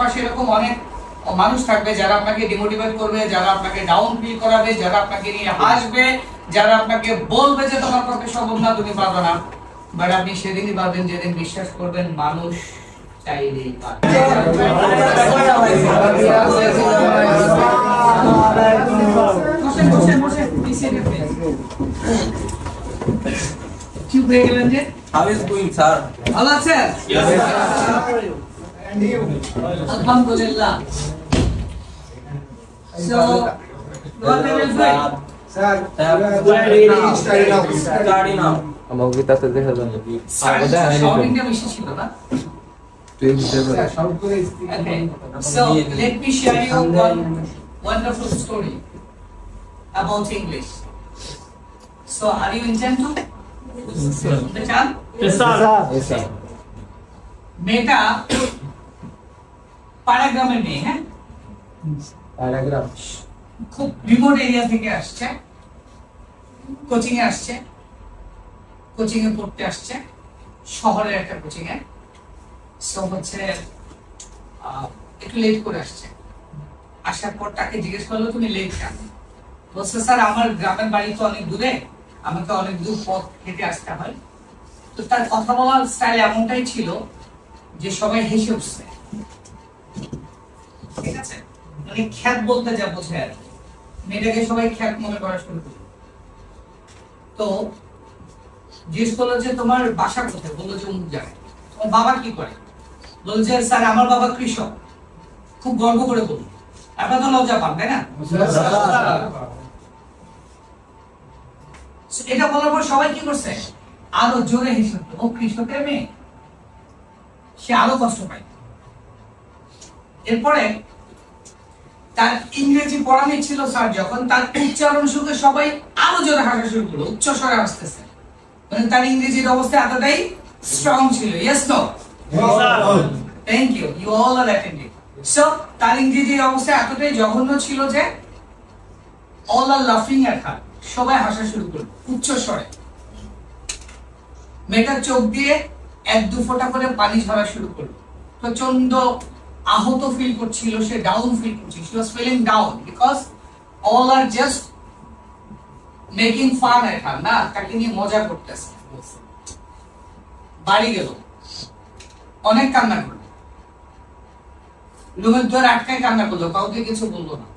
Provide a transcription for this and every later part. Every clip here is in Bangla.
চারপাশে এরকম অনেক মানুষ থাকবে যারা আপনাকে ডিমোটিভেট করবে, যারা আপনাকে ডাউন ফিল করাবে, যারা আপনাকে নিয়ে হাসবে, যারা আপনাকে বলবে যে তোমার পক্ষে সম্ভব না, তুমি পারবে না। বাট আপনি সেদিনই পারবেন যেদিন বিশ্বাস করবেন মানুষ চাইলেই পারবে। চুপ হয়ে গেলেন যে? How is going, sir? ভালো আছেন? Yes, sir. আলহামদুলিল্লাহ। So, what are you doing? Sir, Starting now. আমাকে তাতে দেখা যায় না। Shouting-টা বেশি ছিল না? তুই বুঝতে পারছিস? Okay. So, let me share you one wonderful story about English. So, are you intent to? চান? Yes, sir. মেয়েটা পাড়াগ্রামের মেয়ে, হ্যাঁ, প্যারাগ্রাফ। খুব রিমোট এরিয়া থেকে আসছে, কোচিং এ আসছে, কোচিং এ পড়তে আসছে, শহরের একটা কোচিং এ। সো হচ্ছে একটু লেট করে আসছে। আসার পর তাকে জিজ্ঞেস করলো তুমি লেট কেন? বলছে স্যার আমার গ্রামের বাড়ি তো অনেক দূরে, আমাকে অনেক দূর পথ হেঁটে আসতে হয়। তো তার কথা বলার স্টাইল এমনটাই ছিল যে সবাই হেসে উঠছে, ঠিক আছে, মানে খ্যাত বলতে যা বোঝে আর কি। মেয়েটাকে সবাই খ্যাত মনে করা শুরু করলো। তো জিজ্ঞেস করলো যে তোমার বাসা কোথায়? বললো যে অমুক জায়গায়। তোমার বাবা কি করে? বললো যে স্যার আমার বাবা কৃষক। খুব গর্ব করে বলি। আপনারা তো লজ্জা পান, তাই না? এটা বলার পর সবাই কি করছে? আরো জোরে হেসে উঠলো। ও কৃষকের মেয়ে, সে আরো কষ্ট পায়। এরপরে তার ইংরেজি পড়া ছিল স্যার, যখন তার উচ্চারণ শুনে সবাই আরো জোরে হাসা শুরু করলো, উচ্চ স্বরে হাসতেছে। মানে তার ইংরেজির অবস্থা এতটাই স্ট্রং ছিল। Yes no? Thank you, you all are attending. So তার ইংরেজির অবস্থা এতটাই জঘন্য ছিল যে অল আর লাফিং এট হার, সবাই হাসা শুরু করলো উচ্চ স্বরে। মেয়েটার চোখ দিয়ে এক দু ফোঁটা করে পানি ঝরা শুরু করলো। প্রচন্ড আহত ফিল করছিল, সে ডাউন ফিল করছিল। she was feeling down because all are just making fun at her, না তাকে নিয়ে মজা করতেছে। বাড়ি গেল, অনেক কান্না করলো, রুমের দ্বার আটকায় কান্না করলো, কাউকে কিছু বললো না।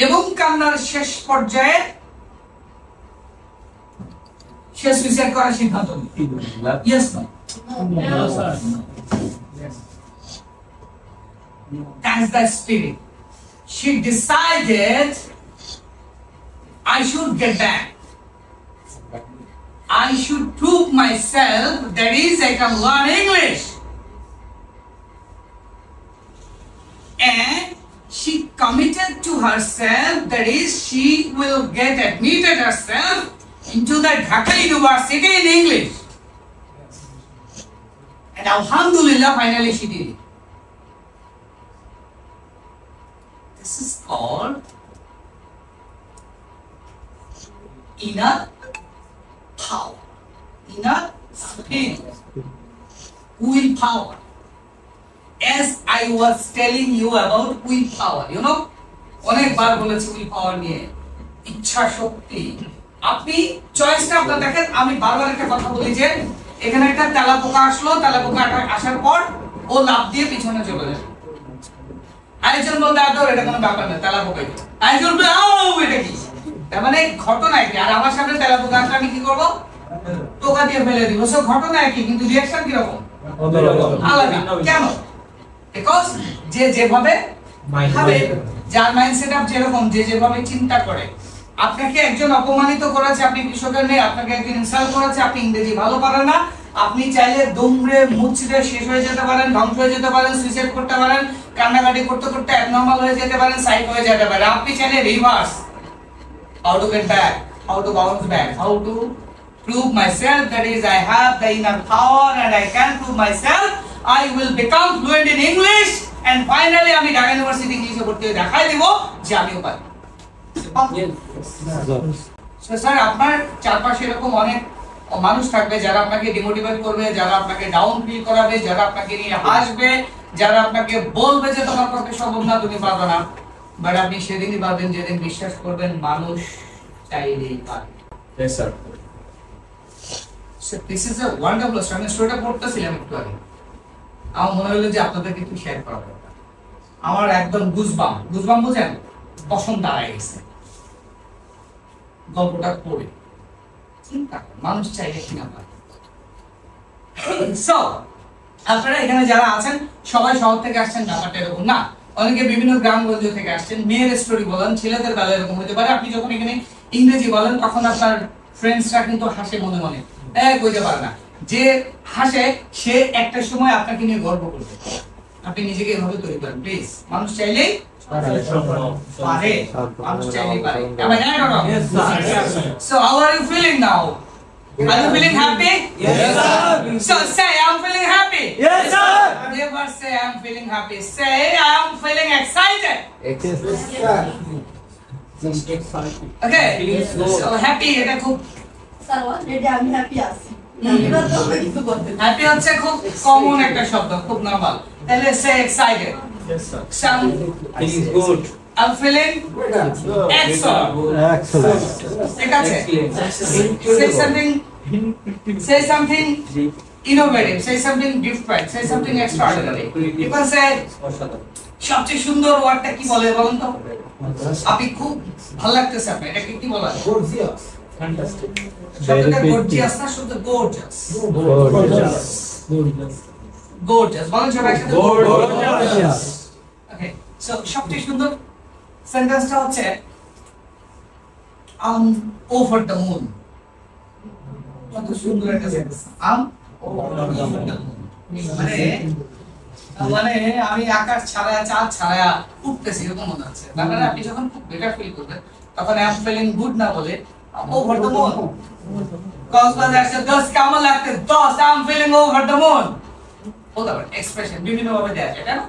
এবং কান্নার শেষ পর্যায়ে সে সুইসাইড করার সিদ্ধান্ত নিল। Yes no? That's the spirit. She decided I should get back. I should prove myself, that is I can learn English. And she committed to herself, that is she will get admitted herself into the Dhaka University in English. And alhamdulillah, finally she did it. This is called inner power, inner spirit, will power. As I was telling you about will power, you know, অনেকবার বলেছি will power নিয়ে, ইচ্ছা শক্তি। আপনি চয়েসটা আপনার দেখেন। আমি বারবার একটা কথা বলি যে এখানে একটা তেলাপোকা আসলো, তেলাপোকা আসার পর ও লাফ দিয়ে পিছনে চলে যাবে। আরেকজন বলতে আদর এটা কোনো ব্যাপার না, তেলাপোকাই। আরেকজন বলবে এটা কি? তার মানে ঘটনা কি? আর আমার সামনে তেলাপোকা আসলে আমি কি করবো? টোকা দিয়ে ফেলে দিব। সো ঘটনা কি, কিন্তু রিঅ্যাকশন কি রকম? আলাদা। কেন? বিকজ যে যেভাবে ভাবে, যার মাইন্ডসেট আপ যেরকম, যে যেভাবে চিন্তা করে। আপনাকে একজন অপমানিত করেছে, আপনি কৃষকের নেই, আপনাকে একজন ইনসাল্ট করেছে, আপনি ইংরেজি ভালো পারেন না, আপনি চাইলে দুমড়ে মুচড়ে শেষ হয়ে যেতে পারেন, ধ্বংস হয়ে যেতে পারেন, সুইসাইড করতে পারেন, কান্নাকাটি করতে করতে অ্যাবনর্মাল হয়ে যেতে পারেন, সাইক হয়ে যেতে পারেন। আপনি চাইলে reverse, how to get back, how to bounce back, how to prove myself, that is I have the inner power and I can prove myself, I will become fluent in English and finally আমি ঢাকা ইউনিভার্সিটি ইংলিশে ভর্তি হয়ে দেখাই দেব যে আমিও পারি। স্যার আপনার চারপাশে এরকম অনেক মানুষ থাকবে যারা আপনাকে ডিমোটিভেট করবে, যারা আপনাকে ডাউন ফিল করাবে, যারা আপনাকে নিয়ে হাসবে, যারা আপনাকে বলবে যে তোমার পক্ষে সম্ভব না, তুমি পারবে না, বাট আপনি সেদিনই পারবেন যেদিন বিশ্বাস করবেন মানুষ চাইলেই পারে। Yes, sir. So this is a wonderful story. আমি স্টোরিটা পড়তেছিলাম একটু আগে, আমার মনে হলো যে আপনাদেরকে একটু শেয়ার করা দরকার। আমার একদম গুজবাম বুঝেন, পছন্দ দাঁড়ায় গেছে গল্পটা পড়ে। চিন্তা করেন, মানুষ চাইলে কিনা পারে। So, আপনারা এখানে যারা আছেন সবাই শহর থেকে আসছেন, ব্যাপারটা এরকম না। অনেকে বিভিন্ন গ্রামগঞ্জ থেকে আসছেন। মেয়ের স্টোরি বলেন, ছেলেদের বেলা এরকম হতে পারে। আপনি যখন এখানে ইংরেজি বলেন তখন আপনার ফ্রেন্ডসরা কিন্তু হাসে মনে মনে, কইতে পারে না। যে হাসে সে একটা সময় আপনাকে নিয়ে গর্ব করবে। আপনি নিজেকে এভাবে তৈরি করেন প্লিজ। মানুষ চাইলেই পারে, মানুষ চাইলেই পারে। Am I right or wrong? Yes, sir. So how are you feeling now? Are you feeling happy? Yes, sir. So say I'm feeling happy. Yes, sir. Never say I'm feeling happy. Say I'm feeling excited. Okay. Feeling slow. So happy এটা খুব স্যার অলরেডি আমি হ্যাপি আছি। এবার তো কিছু করতে হ্যাপি হচ্ছে খুব কমন একটা শব্দ, খুব নরমাল। তাহলে say excited. Yes, sir. So Feeling good. I'm feeling excellent. Excellent. ঠিক আছে? Excellent. Say something innovative, say something different, say something extraordinary. You can say সবচেয়ে সুন্দর ওয়ার্ডটা কি বলে বলেন তো? আপনি খুব ভালো লাগতেছে আপনার, এটা কি বলা হয়? শব্দটা গর্জিয়াস না, শুধু গর্জিয়াস। গর্জিয়াস বলেন সবাই একসাথে। Gorgeous. ওকে, সো সবচেয়ে সুন্দর সেন্টেন্সটা হচ্ছে I'm over the moon. কত সুন্দর একটা sentence. I'm over the moon. মানে আমি আকাশ ছাড়া চাঁদ ছাড়া উঠতেছি এরকম মনে হচ্ছে। তারপরে আপনি যখন খুব বেটার ফিল করবেন তখন আই এম ফিলিং গুড না বলে ওভার দ্য মুন। কক্সবাজার আসছে 10 কেমন লাগছে? 10 I am feeling over the moon. বলতে পারেন এক্সপ্রেশন বিভিন্ন ভাবে দেয়া যায়, তাই না?